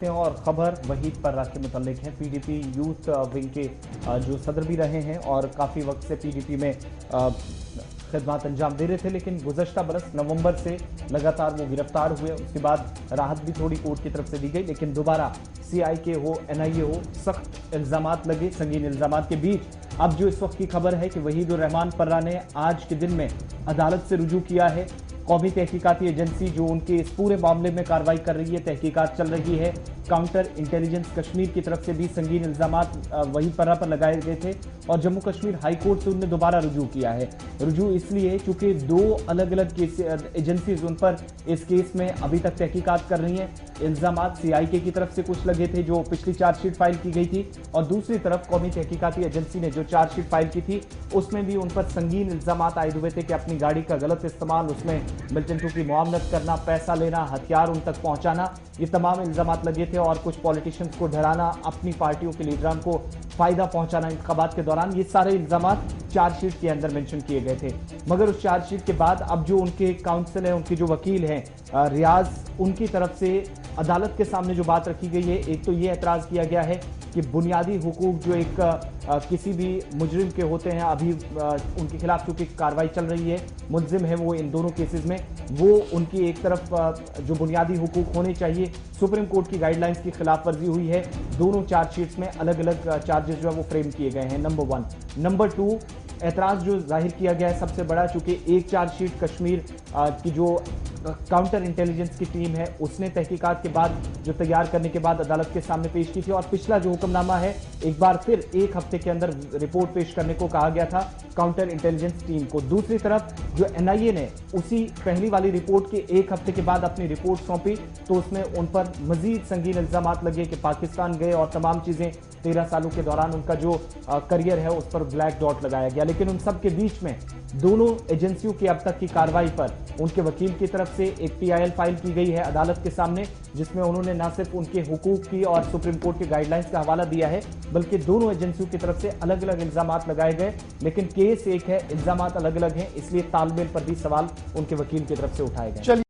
और खबर वहीद पर्रा के मुतालिक है। पीडीपी यूथ विंग के जो सदर भी रहे हैं और काफ़ी वक्त से पीडीपी में खिदमत अंजाम दे रहे थे, लेकिन गुज़श्ता बरस नवंबर से लगातार वो गिरफ्तार हुए। उसके बाद राहत भी थोड़ी कोर्ट की तरफ से दी गई, लेकिन दोबारा सीआईके हो, एनआईए हो, सख्त इल्ज़ामात लगे। संगीन इल्ज़ामात के बीच अब जो इस वक्त की खबर है कि वहीद उर रहमान पर्रा ने आज के दिन में अदालत से रुजू किया है। कौमी तहकीकाती एजेंसी जो उनके इस पूरे मामले में कार्रवाई कर रही है, तहकीकात चल रही है। काउंटर इंटेलिजेंस कश्मीर की तरफ से भी संगीन इल्जामात वहीद पर्रा पर लगाए गए थे और जम्मू कश्मीर हाई कोर्ट से उनने दोबारा रुजू किया है। रुजू इसलिए चूंकि दो अलग अलग केस एजेंसीज उन पर इस केस में अभी तक तहकीकात कर रही हैं। इल्जामात सीआईके की तरफ से कुछ लगे थे जो पिछली चार्जशीट फाइल की गई थी, और दूसरी तरफ कौमी तहकीकाती एजेंसी ने जो चार्जशीट फाइल की थी उसमें भी उन पर संगीन इल्जामात आए हुए थे कि अपनी गाड़ी का गलत इस्तेमाल, उसमें मिलिटेंटों की मुआवनत करना, पैसा लेना, हथियार उन तक पहुंचाना, ये तमाम इल्जामात लगे थे। और कुछ पॉलिटिशियंस को डराना, अपनी पार्टियों के लीडरान को फायदा पहुंचाना इंतखाबात के दौरान, ये सारे इल्जामात चार्जशीट के अंदर मेंशन किए गए थे। मगर उस चार्जशीट के बाद अब जो उनके काउंसिल है, उनके जो वकील हैं रियाज, उनकी तरफ से अदालत के सामने जो बात रखी गई है, एक तो ये एतराज किया गया है कि बुनियादी हुकूक जो एक किसी भी मुजरिम के होते हैं, अभी उनके खिलाफ चूंकि कार्रवाई चल रही है, मुलजिम है वो इन दोनों केसेस में, वो उनकी एक तरफ जो बुनियादी हुकूक होने चाहिए, सुप्रीम कोर्ट की गाइडलाइंस की खिलाफ वर्जी हुई है। दोनों चार्जशीट्स में अलग अलग चार्जेस जो है वो फ्रेम किए गए हैं, नंबर 1। नंबर 2, एतराज जो जाहिर किया गया है सबसे बड़ा, चूंकि एक चार्जशीट कश्मीर की जो काउंटर इंटेलिजेंस की टीम है उसने तहकीकात के बाद जो तैयार करने के बाद अदालत के सामने पेश की थी, और पिछला जो हुक्मनामा है एक बार फिर 1 हफ्ते के अंदर रिपोर्ट पेश करने को कहा गया था काउंटर इंटेलिजेंस टीम को। दूसरी तरफ जो एनआईए ने उसी पहली वाली रिपोर्ट के 1 हफ्ते के बाद अपनी रिपोर्ट सौंपी, तो उसमें उन पर मजीद संगीन इल्जामात लगे कि पाकिस्तान गए और तमाम चीजें 13 सालों के दौरान उनका जो करियर है उस पर ब्लैक डॉट लगाया गया। लेकिन उन सब के बीच में दोनों एजेंसियों की अब तक की कार्रवाई पर उनके वकील की तरफ से एक पीआईएल फाइल की गई है अदालत के सामने, जिसमें उन्होंने न सिर्फ उनके हुकूक की और सुप्रीम कोर्ट के गाइडलाइंस का हवाला दिया है, बल्कि दोनों एजेंसियों की तरफ से अलग अलग इल्जामात लगाए गए। लेकिन केस एक है, इल्जामात अलग अलग हैं, इसलिए तालमेल पर भी सवाल उनके वकील की तरफ से उठाए गए।